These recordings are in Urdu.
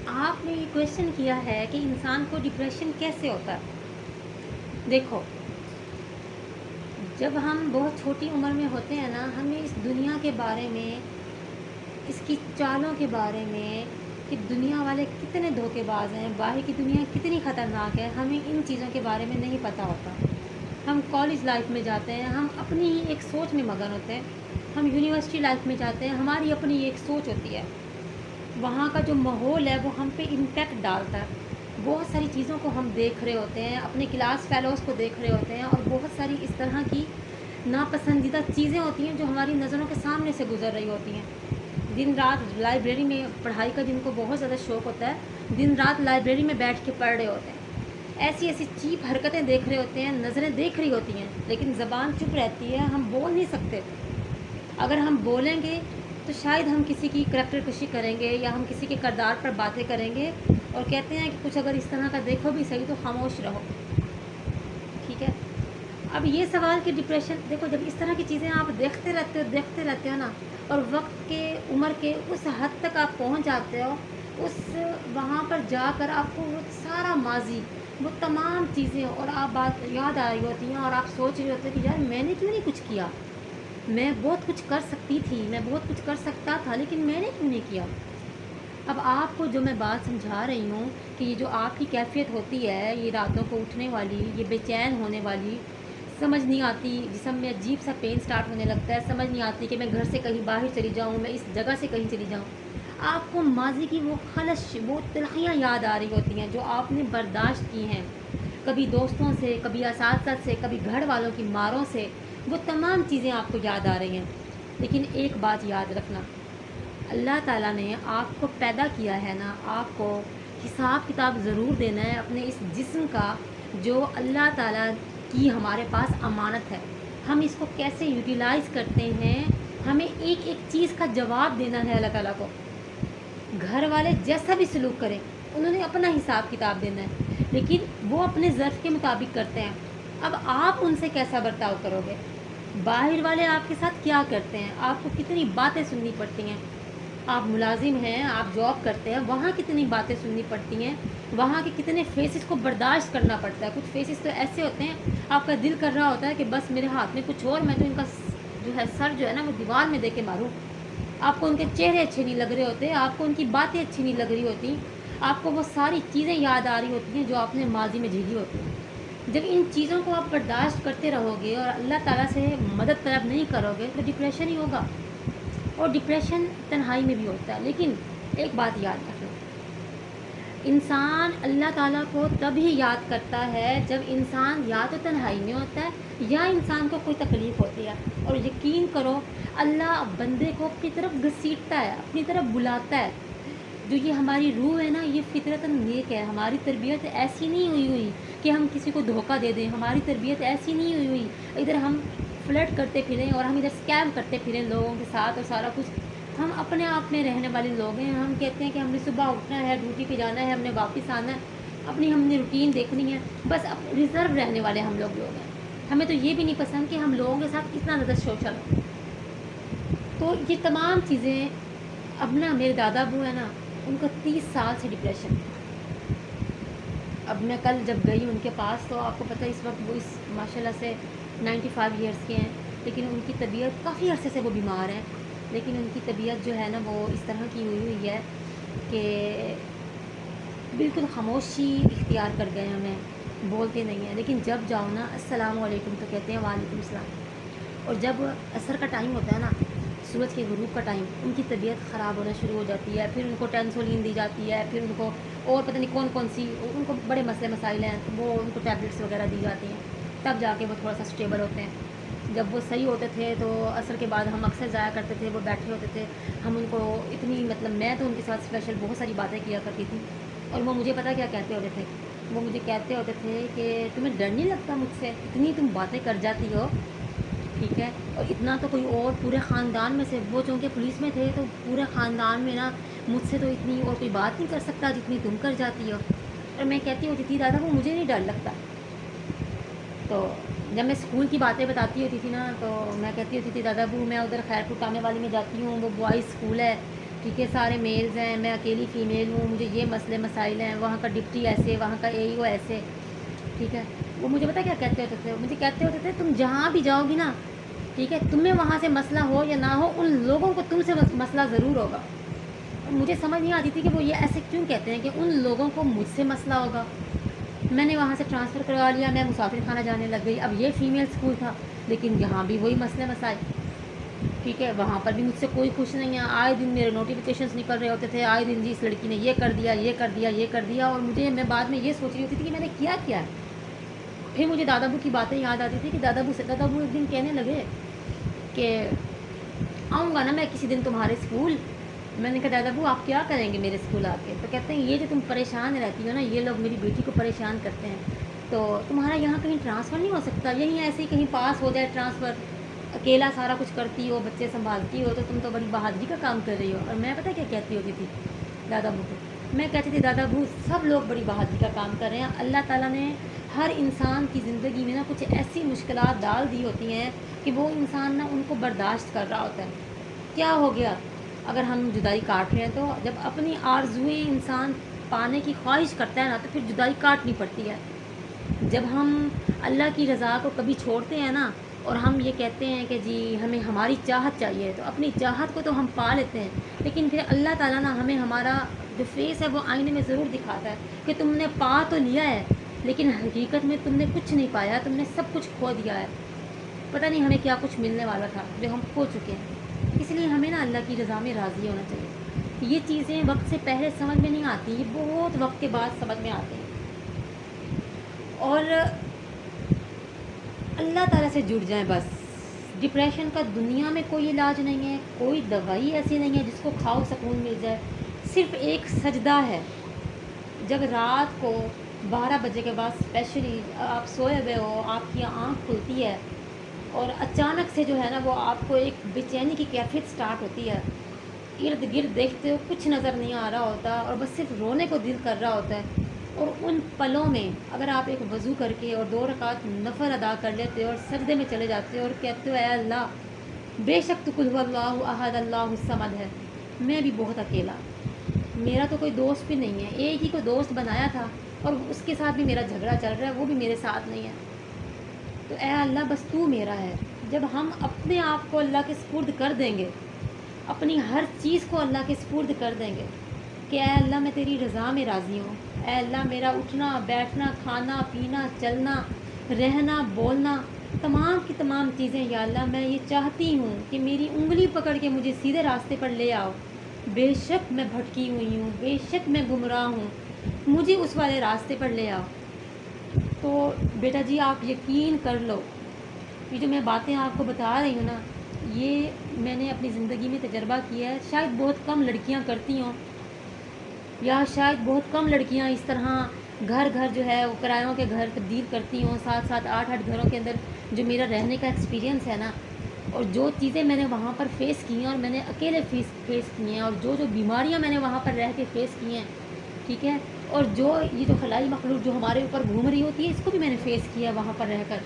آپ نے یہ کویشچن کیا ہے کہ انسان کو ڈپریشن کیسے ہوتا ہے. دیکھو، جب ہم بہت چھوٹی عمر میں ہوتے ہیں نا، ہمیں اس دنیا کے بارے میں، اس کی چالوں کے بارے میں، کہ دنیا والے کتنے دھوکے باز ہیں، باہر کی دنیا کتنی خطرناک ہے، ہمیں ان چیزوں کے بارے میں نہیں پتہ ہوتا. ہم کالج لائف میں جاتے ہیں، ہم اپنی ہی ایک سوچ میں مگن ہوتے ہیں. ہم یونیورسٹی لائف میں جاتے ہیں، ہماری اپنی ایک سوچ ہوتی ہے. وہاں کا جو ماحول ہے وہ ہم پہ امپیکٹ ڈالتا ہے. بہت ساری چیزوں کو ہم دیکھ رہے ہوتے ہیں، اپنے کلاس فیلوز کو دیکھ رہے ہوتے ہیں، اور بہت ساری اس طرح کی ناپسندیدہ چیزیں ہوتی ہیں جو ہماری نظروں کے سامنے سے گزر رہی ہوتی ہیں. دن رات لائبریری میں پڑھائی کا جن کو بہت زیادہ شوق ہوتا ہے، دن رات لائبریری میں بیٹھ کے پڑھ رہے ہوتے ہیں. ایسی ایسی چیپ حرکتیں دیکھ رہے ہوتے ہیں، نظریں دیکھ رہی ہوتی ہیں، لیکن زبان چپ رہتی ہے، ہم بول نہیں سکتے. اگر ہم بولیں گے تو شاید ہم کسی کی کریکٹر کشی کریں گے، یا ہم کسی کے کردار پر باتیں کریں گے. اور کہتے ہیں کہ کچھ اگر اس طرح کا دیکھو بھی صحیح تو خاموش رہو. ٹھیک ہے. اب یہ سوال کہ ڈپریشن، دیکھو جب اس طرح کی چیزیں آپ دیکھتے رہتے ہو نا، اور وقت کے عمر کے اس حد تک آپ پہنچ جاتے ہو، اس وہاں پر جا کر آپ کو وہ سارا ماضی، وہ تمام چیزیں اور آپ بات یاد آ رہی ہوتی ہیں، اور آپ سوچ رہے ہوتے ہیں کہ یار میں نے کیوں نہیں کچھ کیا، میں بہت کچھ کر سکتی تھی، میں بہت کچھ کر سکتا تھا، لیکن میں نے کیوں نہیں کیا. اب آپ کو جو میں بات سمجھا رہی ہوں کہ یہ جو آپ کی کیفیت ہوتی ہے، یہ راتوں کو اٹھنے والی، یہ بے چین ہونے والی، سمجھ نہیں آتی، جسم میں عجیب سا پین سٹارٹ ہونے لگتا ہے، سمجھ نہیں آتی کہ میں گھر سے کہیں باہر چلی جاؤں، میں اس جگہ سے کہیں چلی جاؤں. آپ کو ماضی کی وہ خلش، وہ تلخیاں یاد آ رہی ہوتی ہیں جو آپ نے برداشت کی ہیں، کبھی دوستوں سے، کبھی اساتذہ سے، کبھی گھر والوں کی ماروں سے. وہ تمام چیزیں آپ کو یاد آ رہی ہیں. لیکن ایک بات یاد رکھنا، اللہ تعالیٰ نے آپ کو پیدا کیا ہے نا، آپ کو حساب کتاب ضرور دینا ہے اپنے اس جسم کا، جو اللہ تعالیٰ کی ہمارے پاس امانت ہے. ہم اس کو کیسے یوٹیلائز کرتے ہیں، ہمیں ایک ایک چیز کا جواب دینا ہے اللہ تعالیٰ کو. گھر والے جیسا بھی سلوک کریں، انہوں نے اپنا حساب کتاب دینا ہے، لیکن وہ اپنے ظرف کے مطابق کرتے ہیں. اب آپ ان سے کیسا برتاؤ کرو گے؟ باہر والے آپ کے ساتھ کیا کرتے ہیں، آپ کو کتنی باتیں سننی پڑتی ہیں. آپ ملازم ہیں، آپ جاب کرتے ہیں، وہاں کتنی باتیں سننی پڑتی ہیں، وہاں کے کتنے فیسز کو برداشت کرنا پڑتا ہے. کچھ فیسز تو ایسے ہوتے ہیں آپ کا دل کر رہا ہوتا ہے کہ بس میرے ہاتھ میں کچھ اور، میں تو ان کا جو ہے سر جو ہے نا وہ دیوار میں دے کے ماروں. آپ کو ان کے چہرے اچھے نہیں لگ رہے ہوتے، آپ کو ان کی باتیں اچھی نہیں لگ رہی ہوتی، آپ کو وہ ساری چیزیں یاد آ رہی ہوتی ہیں جو آپ نے ماضی میں جھیلی ہوتی ہیں. جب ان چیزوں کو آپ برداشت کرتے رہو گے اور اللہ تعالیٰ سے مدد طلب نہیں کرو گے تو ڈپریشن ہی ہوگا. اور ڈپریشن تنہائی میں بھی ہوتا ہے. لیکن ایک بات یاد رکھنا، انسان اللہ تعالیٰ کو تب ہی یاد کرتا ہے جب انسان یا تو تنہائی میں ہوتا ہے، یا انسان کو کوئی تکلیف ہوتی ہے. اور یقین کرو، اللہ بندے کو اپنی طرف گھسیٹتا ہے، اپنی طرف بلاتا ہے. جو یہ ہماری روح ہے نا، یہ فطرتاً نیک ہے. ہماری تربیت ایسی نہیں ہوئی کہ ہم کسی کو دھوکہ دے دیں. ہماری تربیت ایسی نہیں ہوئی ادھر ہم فلرٹ کرتے پھریں اور ہم ادھر اسکیم کرتے پھریں لوگوں کے ساتھ اور سارا کچھ. ہم اپنے آپ میں رہنے والے لوگ ہیں. ہم کہتے ہیں کہ ہم نے صبح اٹھنا ہے، ڈیوٹی پہ جانا ہے، ہم نے واپس آنا ہے، اپنی ہم نے روٹین دیکھنی ہے. بس ریزرو رہنے والے ہم لوگ ہیں. ہمیں تو یہ بھی نہیں پسند کہ ہم لوگوں کے ساتھ اتنا زیادہ سوشل ہو. تو یہ تمام چیزیں، اب نا میرے دادا ابو ہیں نا، ان کو 30 سال سے ڈپریشن. اب میں کل جب گئی ان کے پاس تو آپ کو پتہ اس وقت وہ اس ماشاء اللہ سے 95 ایئرس کے ہیں، لیکن ان کی طبیعت کافی عرصے سے وہ بیمار ہیں. لیکن ان کی طبیعت جو ہے نا وہ اس طرح کی ہوئی ہے کہ بالکل خاموشی اختیار کر گئے. ہمیں بولتے نہیں ہیں، لیکن جب جاؤ نا السلام علیکم تو کہتے ہیں وعلیکم السلام. اور جب عصر کا ٹائم ہوتا ہے نا، سورج کے غروب کا ٹائم، ان کی طبیعت خراب ہونا شروع ہو جاتی ہے. پھر ان کو ٹینسولین دی جاتی ہے، پھر ان کو اور پتہ نہیں کون کون سی، ان کو بڑے مسئلے مسائل ہیں، وہ ان کو ٹیبلٹس وغیرہ دی جاتی ہیں، تب جا کے وہ تھوڑا سا اسٹیبل ہوتے ہیں. جب وہ صحیح ہوتے تھے تو عصر کے بعد ہم اکثر جایا کرتے تھے، وہ بیٹھے ہوتے تھے، ہم ان کو اتنی مطلب میں تو ان کے ساتھ اسپیشل بہت ساری باتیں کیا کرتی تھی. اور وہ مجھے پتہ کیا کہتے ہوتے تھے، وہ مجھے کہتے ہوتے تھے کہ تمہیں ڈر نہیں لگتا مجھ سے، اتنی تم باتیں کر جاتی ہو. ٹھیک ہے. اور اتنا تو کوئی اور پورے خاندان میں سے، وہ چونکہ پولیس میں تھے تو پورے خاندان میں نا مجھ سے تو اتنی اور کوئی بات نہیں کر سکتا جتنی تم کر جاتی ہو. اور میں کہتی ہوتی تھی دادا وہ مجھے نہیں ڈر لگتا. تو جب میں اسکول کی باتیں بتاتی ہوتی تھی نا تو میں کہتی ہوتی تھی دادا ابو میں ادھر خیر پور کامے والی میں جاتی ہوں، وہ بوائز اسکول ہے. ٹھیک ہے، سارے میلز ہیں، میں اکیلی فیمیل ہوں، مجھے یہ مسئلے مسائل ہیں، وہاں کا ڈپٹی ایسے، وہاں کا اے ای او ایسے. ٹھیک ہے، وہ مجھے پتا کیا کہتے ہوتے تھے، مجھے کہتے ہوتے تھے تم جہاں بھی جاؤ گی نا، ٹھیک ہے، تمہیں وہاں سے مسئلہ ہو یا نہ ہو، ان لوگوں کو تم سے مسئلہ ضرور ہوگا. مجھے سمجھ نہیں آتی تھی کہ وہ یہ ایسے کیوں کہتے ہیں کہ ان لوگوں کو مجھ سے مسئلہ ہوگا. میں نے وہاں سے ٹرانسفر کروا لیا، میں مسافر خانہ جانے لگ گئی. اب یہ فیمیل اسکول تھا، لیکن یہاں بھی وہی مسئلے مسائل. ٹھیک ہے، وہاں پر بھی مجھ سے کوئی خوش نہیں ہے. آئے دن میرے نوٹیفیکیشنس نکل رہے ہوتے تھے، آئے دن جی اس لڑکی نے یہ کر دیا، یہ کر دیا، یہ کر دیا. اور میں بعد میں یہ سوچ رہی ہوتی تھی کہ میں نے کیا کیا ہے. پھر مجھے دادا ابو کی باتیں یاد آتی تھی کہ دادا ابو ایک دن کہنے لگے کہ آؤں گا نا میں کسی دن تمہارے اسکول. میں نے کہا دادا ابو آپ کیا کریں گے میرے اسکول آ کے؟ تو کہتے ہیں یہ جو تم پریشان رہتی ہو نا، یہ لوگ میری بیٹی کو پریشان کرتے ہیں، تو تمہارا یہاں کہیں ٹرانسفر نہیں ہو سکتا؟ یہیں ایسے ہی کہیں پاس ہو جائے ٹرانسفر، اکیلا سارا کچھ کرتی ہو، بچے سنبھالتی ہو، تو تم تو بڑی بہادری کا کام کر رہی ہو. اور میں پتہ کیا کہتی ہوتی تھی دادا ابو کو؟ میں کہتی تھی دادا ابو سب لوگ بڑی بہادری کا کام کر رہے ہیں. اللہ تعالیٰ نے ہر انسان کی زندگی میں نا کچھ ایسی مشکلات ڈال دی ہوتی ہیں کہ وہ انسان نا ان کو برداشت کر رہا ہوتا ہے. کیا ہو گیا اگر ہم جدائی کاٹ رہے ہیں؟ تو جب اپنی آرزوئیں انسان پانے کی خواہش کرتا ہے نا، تو پھر جدائی کاٹنی پڑتی ہے. جب ہم اللہ کی رضا کو کبھی چھوڑتے ہیں نا، اور ہم یہ کہتے ہیں کہ جی ہمیں ہماری چاہت چاہیے، تو اپنی چاہت کو تو ہم پا لیتے ہیں، لیکن پھر اللہ تعالیٰ نا ہمیں ہمارا جو فیس ہے وہ آئینے میں ضرور دکھاتا ہے کہ تم نے پا تو لیا ہے، لیکن حقیقت میں تم نے کچھ نہیں پایا، تم نے سب کچھ کھو دیا ہے. پتہ نہیں ہمیں کیا کچھ ملنے والا تھا جو ہم کھو چکے ہیں. اس لیے ہمیں نا اللہ کی رضا میں راضی ہونا چاہیے. یہ چیزیں وقت سے پہلے سمجھ میں نہیں آتی، یہ بہت وقت کے بعد سمجھ میں آتی ہیں. اور اللہ تعالیٰ سے جڑ جائیں بس. ڈپریشن کا دنیا میں کوئی علاج نہیں ہے، کوئی دوائی ایسی نہیں ہے جس کو کھاؤ سکون مل جائے. صرف ایک سجدہ ہے. جب رات کو 12 بجے کے بعد اسپیشلی آپ سوئے ہوئے ہو، آپ کی آنکھ کھلتی ہے اور اچانک سے جو ہے نا وہ آپ کو ایک بے چینی کی کیفیت سٹارٹ ہوتی ہے. ارد گرد دیکھتے ہو کچھ نظر نہیں آ رہا ہوتا، اور بس صرف رونے کو دل کر رہا ہوتا ہے. اور ان پلوں میں اگر آپ ایک وضو کر کے اور 2 رکعت نفل ادا کر لیتے ہو اور سجدے میں چلے جاتے ہو اور کہتے ہو اے اللہ بے شک تو قل هو اللہ احد اللہ الصمد ہے، میں بھی بہت اکیلا، میرا تو کوئی دوست بھی نہیں ہے. ایک ہی کو دوست بنایا تھا اور اس کے ساتھ بھی میرا جھگڑا چل رہا ہے، وہ بھی میرے ساتھ نہیں ہے. تو اے اللہ بس تو میرا ہے. جب ہم اپنے آپ کو اللہ کے سپرد کر دیں گے، اپنی ہر چیز کو اللہ کے سپرد کر دیں گے کہ اے اللہ میں تیری رضا میں راضی ہوں، اے اللہ میرا اٹھنا بیٹھنا کھانا پینا چلنا رہنا بولنا تمام کی تمام چیزیں یا اللہ میں یہ چاہتی ہوں کہ میری انگلی پکڑ کے مجھے سیدھے راستے پر لے آؤ. بے شک میں بھٹکی ہوئی ہوں، بے شک میں گمراہ ہوں، مجھے اس والے راستے پر لے آؤ. تو بیٹا جی آپ یقین کر لو، یہ جو میں باتیں آپ کو بتا رہی ہوں نا، یہ میں نے اپنی زندگی میں تجربہ کیا ہے. شاید بہت کم لڑکیاں کرتی ہوں، یا شاید بہت کم لڑکیاں اس طرح گھر جو ہے وہ کرایوں کے گھر تبدیل کرتی ہوں. 7 8 گھروں کے اندر جو میرا رہنے کا ایکسپیرینس ہے نا، اور جو چیزیں میں نے وہاں پر فیس کی ہیں اور میں نے اکیلے فیس کی ہیں، اور جو بیماریاں میں نے وہاں پر رہ کے فیس کی ہیں، ٹھیک ہے، اور جو یہ جو خلائی مخلوق جو ہمارے اوپر گھوم رہی ہوتی ہے، اس کو بھی میں نے فیس کیا وہاں پر رہ کر.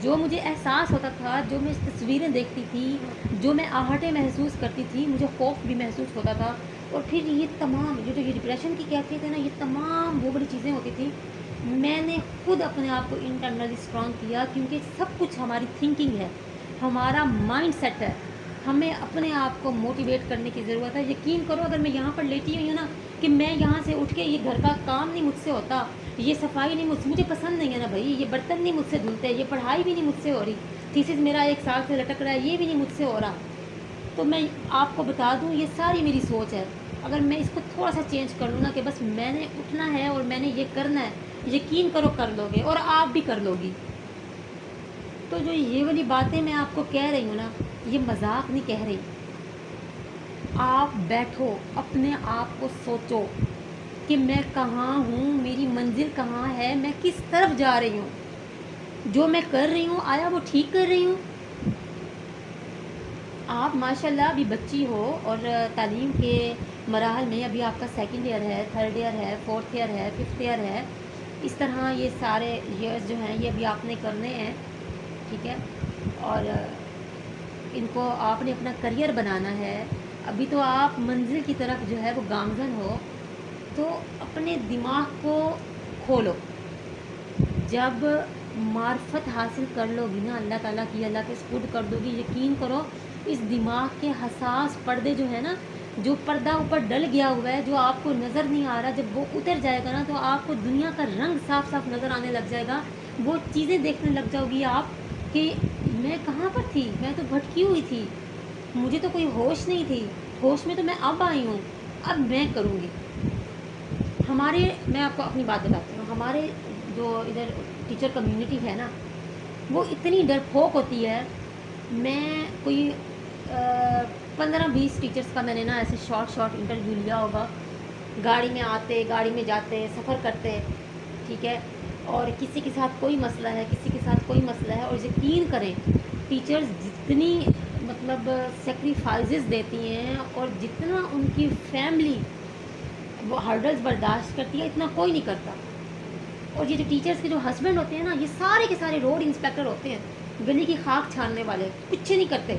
جو مجھے احساس ہوتا تھا، جو میں تصویریں دیکھتی تھی، جو میں آہٹیں محسوس کرتی تھی، مجھے خوف بھی محسوس ہوتا تھا. اور پھر یہ تمام جو یہ ڈپریشن کی کیفیت ہے نا، یہ تمام وہ بڑی چیزیں ہوتی تھیں. میں نے خود اپنے آپ کو انٹرنلی اسٹرانگ کیا، کیونکہ سب کچھ ہماری تھنکنگ ہے، ہمارا مائنڈ سیٹ ہے. ہمیں اپنے آپ کو موٹیویٹ کرنے کی ضرورت ہے. یقین کرو اگر میں یہاں پر لیٹی ہوئی ہوں نا، کہ میں یہاں سے اٹھ کے یہ گھر کا کام نہیں مجھ سے ہوتا، یہ صفائی نہیں مجھے پسند نہیں ہے نا بھائی، یہ برتن نہیں مجھ سے دھلتے، یہ پڑھائی بھی نہیں مجھ سے ہو رہی، تھیسس میرا 1 سال سے لٹک رہا ہے، یہ بھی نہیں مجھ سے ہو رہا. تو میں آپ کو بتا دوں یہ ساری میری سوچ ہے. اگر میں اس کو تھوڑا سا چینج کر لوں نا کہ بس میں نے اٹھنا ہے اور میں نے یہ کرنا ہے، یقین کرو کر لو گے، اور آپ بھی کر لو گی. تو جو یہ والی باتیں میں آپ کو کہہ رہی ہوں نا، یہ مذاق نہیں کہہ رہی. آپ بیٹھو اپنے آپ کو سوچو کہ میں کہاں ہوں، میری منزل کہاں ہے، میں کس طرف جا رہی ہوں، جو میں کر رہی ہوں آیا وہ ٹھیک کر رہی ہوں. آپ ماشاءاللہ ابھی بچی ہو اور تعلیم کے مراحل میں ابھی آپ کا 2nd ایئر ہے، 3rd ایئر ہے، 4th ایئر ہے، 5th ایئر ہے. اس طرح یہ سارے ایئرز جو ہیں یہ ابھی آپ نے کرنے ہیں، ٹھیک ہے. اور ان کو آپ نے اپنا کریئر بنانا ہے، ابھی تو آپ منزل کی طرف جو ہے وہ گامزن ہو، تو اپنے دماغ کو کھولو. جب معرفت حاصل کر لو گی نا اللہ تعالیٰ کی، اللہ کے سپرد کر دو گی، یقین کرو اس دماغ کے حساس پردے جو ہے نا، جو پردہ اوپر ڈل گیا ہوا ہے، جو آپ کو نظر نہیں آ رہا، جب وہ اتر جائے گا نا تو آپ کو دنیا کا رنگ صاف صاف نظر آنے لگ جائے گا. وہ چیزیں دیکھنے لگ جاؤ گی آپ کہ میں کہاں پر تھی، میں تو بھٹکی ہوئی تھی، مجھے تو کوئی ہوش نہیں تھی، ہوش میں تو میں اب آئی ہوں، اب میں کروں گی. میں آپ کو اپنی بات بتاتی ہوں. ہمارے جو ادھر ٹیچر کمیونٹی ہے نا، وہ اتنی ڈرپوک ہوتی ہے. میں کوئی 15-20 ٹیچرس کا میں نے نا ایسے شارٹ انٹرویو لیا ہوگا. گاڑی میں آتے، گاڑی میں جاتے، سفر کرتے، ٹھیک ہے، اور کسی کے ساتھ کوئی مسئلہ ہے، کسی کے ساتھ کوئی مسئلہ ہے. اور یقین کریں ٹیچرز جتنی مطلب سیکریفائزز دیتی ہیں اور جتنا ان کی فیملی وہ ہرڈلز برداشت کرتی ہے، اتنا کوئی نہیں کرتا. اور یہ جو ٹیچرز کے جو ہسبینڈ ہوتے ہیں نا، یہ سارے کے سارے روڈ انسپیکٹر ہوتے ہیں، گلی کی خاک چھاننے والے، کچھ نہیں کرتے.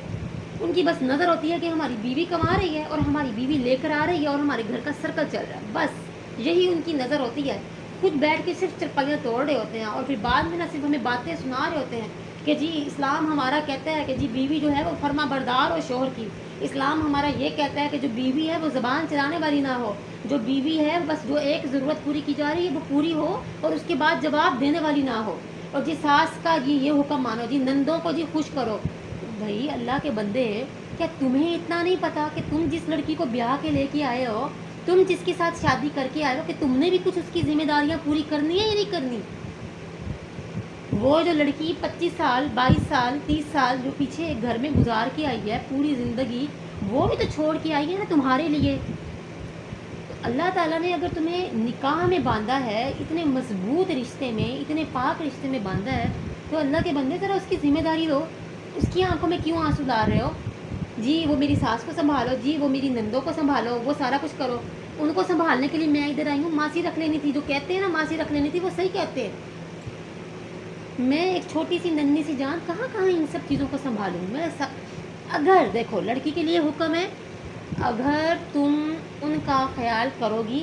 ان کی بس نظر ہوتی ہے کہ ہماری بیوی کما رہی ہے اور ہماری بیوی لے کر آ رہی ہے اور ہمارے گھر کا سرکل چل رہا ہے، بس یہی ان کی نظر ہوتی ہے. خود بیٹھ کے صرف چرپائیاں توڑ رہے ہوتے ہیں اور پھر بعد میں نہ صرف ہمیں باتیں سنا رہے ہوتے ہیں کہ جی اسلام ہمارا کہتا ہے کہ جی بیوی جو ہے وہ فرما بردار ہو شوہر کی. اسلام ہمارا یہ کہتا ہے کہ جو بیوی ہے وہ زبان چلانے والی نہ ہو، جو بیوی ہے بس جو ایک ضرورت پوری کی جا رہی ہے وہ پوری ہو اور اس کے بعد جواب دینے والی نہ ہو. اور جی ساس کا جی یہ حکم مانو، جی نندوں کو جی خوش کرو. بھائی اللہ کے بندے، کیا تمہیں اتنا نہیں پتا کہ تم جس لڑکی کو بیاہ کے لے کے آئے ہو، تم جس کے ساتھ شادی کر کے آئے ہو، کہ تم نے بھی کچھ اس کی ذمہ داریاں پوری کرنی ہے یا نہیں کرنی؟ وہ جو لڑکی 25 سال 22 سال 30 سال جو پیچھے ایک گھر میں گزار کے آئی ہے پوری زندگی، وہ بھی تو چھوڑ کے آئی ہے نا تمہارے لیے. اللہ تعالیٰ نے اگر تمہیں نکاح میں باندھا ہے، اتنے مضبوط رشتے میں، اتنے پاک رشتے میں باندھا ہے، تو اللہ کے بندے ذرا اس کی ذمہ داری لو. اس کی آنکھوں میں کیوں آنسو ڈال رہے ہو؟ جی وہ میری ساس کو سنبھالو، جی وہ میری نندوں کو سنبھالو، وہ سارا کچھ کرو. ان کو سنبھالنے کے لیے میں ادھر آئی ہوں. ماسی رکھ لینی تھی، جو کہتے ہیں نا ماسی رکھ لینی تھی، وہ صحیح کہتے ہیں. میں ایک چھوٹی سی ننھی سی جان کہاں ان سب چیزوں کو سنبھالوں میں. اگر دیکھو لڑکی کے لیے حکم ہے، اگر تم ان کا خیال کرو گی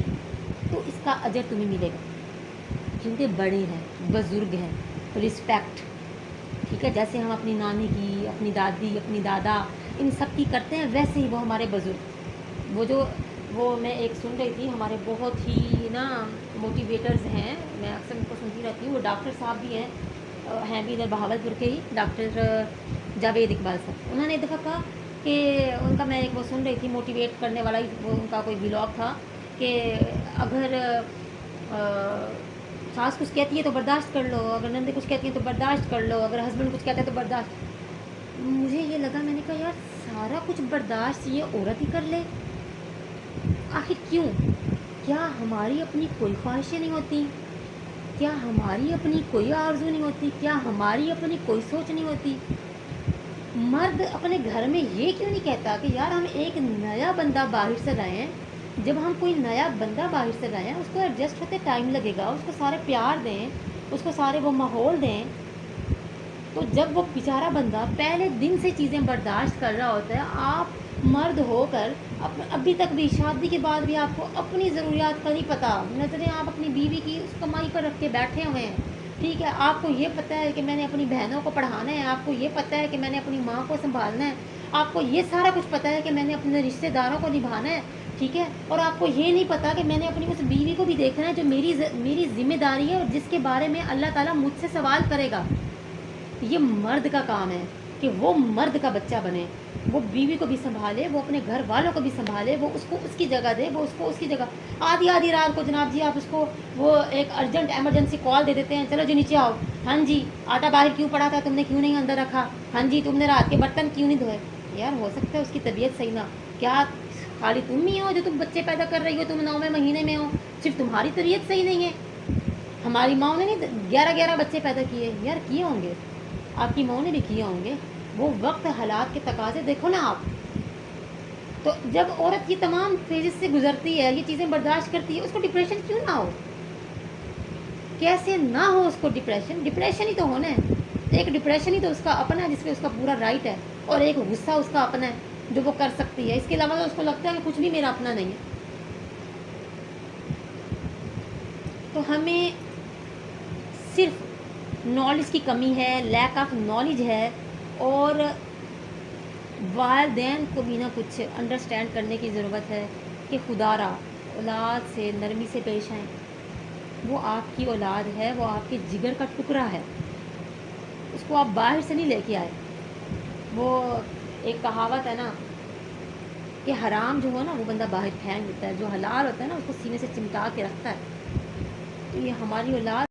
تو اس کا اجر تمہیں ملے گا، کیونکہ بڑے ہیں، بزرگ ہیں، رسپیکٹ، ٹھیک ہے. جیسے ہم اپنی نانی کی، اپنی دادی، اپنی دادا، ان سب کی کرتے ہیں، ویسے ہی وہ ہمارے بزرگ، وہ میں ایک سن رہی تھی، ہمارے بہت ہی نا موٹیویٹرز ہیں، میں اکثر ان کو سنتی رہتی ہوں. وہ ڈاکٹر صاحب بھی ہیں بھی ادھر بہاولپور کے ہی، ڈاکٹر جاوید اقبال صاحب. انہوں نے ایک دفعہ کہا کہ ان کا میں ایک وہ سن رہی تھی موٹیویٹ کرنے والا ہی، وہ ان کا کوئی ولاگ تھا کہ اگر ساس کچھ کہتی ہے تو برداشت کر لو، اگر نندے کچھ کہتی ہیں تو برداشت کر لو، اگر ہسبینڈ کچھ کہتا ہے تو برداشت. مجھے یہ لگا، میں نے کہا یار سارا کچھ برداشت یہ عورت ہی کر لے، آخر کیوں؟ کیا ہماری اپنی کوئی خواہشیں نہیں ہوتی؟ کیا ہماری اپنی کوئی آرزو نہیں ہوتی؟ کیا ہماری اپنی کوئی سوچ نہیں ہوتی؟ مرد اپنے گھر میں یہ کیوں نہیں کہتا کہ یار ہم ایک نیا بندہ باہر سے لائے ہیں، جب ہم کوئی نیا بندہ باہر سے لائے ہیں اس کو ایڈجسٹ ہوتے ٹائم لگے گا، اس کو سارے پیار دیں، اس کو سارے وہ ماحول دیں. تو جب وہ بیچارہ بندہ پہلے دن سے چیزیں برداشت کر رہا ہوتا ہے، آپ مرد ہو کر ابھی تک بھی، شادی کے بعد بھی آپ کو اپنی ضروریات کا نہیں پتہ. نظریں آپ اپنی بیوی کی اس کمائی پر رکھ کے بیٹھے ہوئے ہیں، ٹھیک ہے. آپ کو یہ پتہ ہے کہ میں نے اپنی بہنوں کو پڑھانا ہے، آپ کو یہ پتہ ہے کہ میں نے اپنی ماں کو سنبھالنا ہے، آپ کو یہ سارا کچھ پتہ ہے کہ میں نے اپنے رشتہ داروں کو نبھانا ہے، ٹھیک ہے. اور آپ کو یہ نہیں پتہ کہ میں نے اپنی اس بیوی کو بھی دیکھنا ہے جو میری ذمہ داری ہے اور جس کے بارے میں اللہ تعالیٰ مجھ سے سوال کرے گا. یہ مرد کا کام ہے کہ وہ مرد کا بچہ بنے، وہ بیوی کو بھی سنبھالے، وہ اپنے گھر والوں کو بھی سنبھالے، وہ اس کو اس کی جگہ دے، وہ اس کو اس کی جگہ. آدھی رات کو جناب جی آپ اس کو وہ ایک ارجنٹ ایمرجنسی کال دے دیتے ہیں، چلو جی نیچے آؤ، ہاں جی آٹا باہر کیوں پڑا تھا، تم نے کیوں نہیں اندر رکھا، ہاں جی تم نے رات کے برتن کیوں نہیں دھوئے. یار ہو سکتا ہے اس کی طبیعت صحیح نہ، کیا خالی تم ہی ہو جو تم بچے پیدا کر رہی ہو، تم 9ویں مہینے میں ہو، صرف تمہاری طبیعت صحیح نہیں ہے؟ ہماری ماؤں نے نہیں 11 بچے پیدا کیے؟ یار کیے ہوں گے، آپ کی ماؤں نے بھی کیے ہوں گے. وہ وقت حالات کے تقاضے دیکھو نا آپ. تو جب عورت یہ تمام فیزز سے گزرتی ہے، یہ چیزیں برداشت کرتی ہے، اس کو ڈپریشن کیوں نہ ہو؟ کیسے نہ ہو اس کو ڈپریشن ہی تو ہونا ہے. ایک ڈپریشن ہی تو اس کا اپنا ہے جس پہ اس کا پورا رائٹ ہے، اور ایک غصہ اس کا اپنا ہے. جو وہ کر سکتی ہے، اس کے علاوہ تو اس کو لگتا ہے کہ کچھ بھی میرا اپنا نہیں ہے. تو ہمیں صرف نالج کی کمی ہے، لیک آف نالج ہے، اور والدین کو بھی نہ کچھ انڈرسٹینڈ کرنے کی ضرورت ہے کہ خدا را اولاد سے نرمی سے پیش آئیں. وہ آپ کی اولاد ہے، وہ آپ کے جگر کا ٹکڑا ہے، اس کو آپ باہر سے نہیں لے کے آئے. وہ ایک کہاوت ہے نا کہ حرام جو ہو نا وہ بندہ باہر پھینک دیتا ہے، جو حلال ہوتا ہے نا اس کو سینے سے چمٹا کے رکھتا ہے. تو یہ ہماری اولاد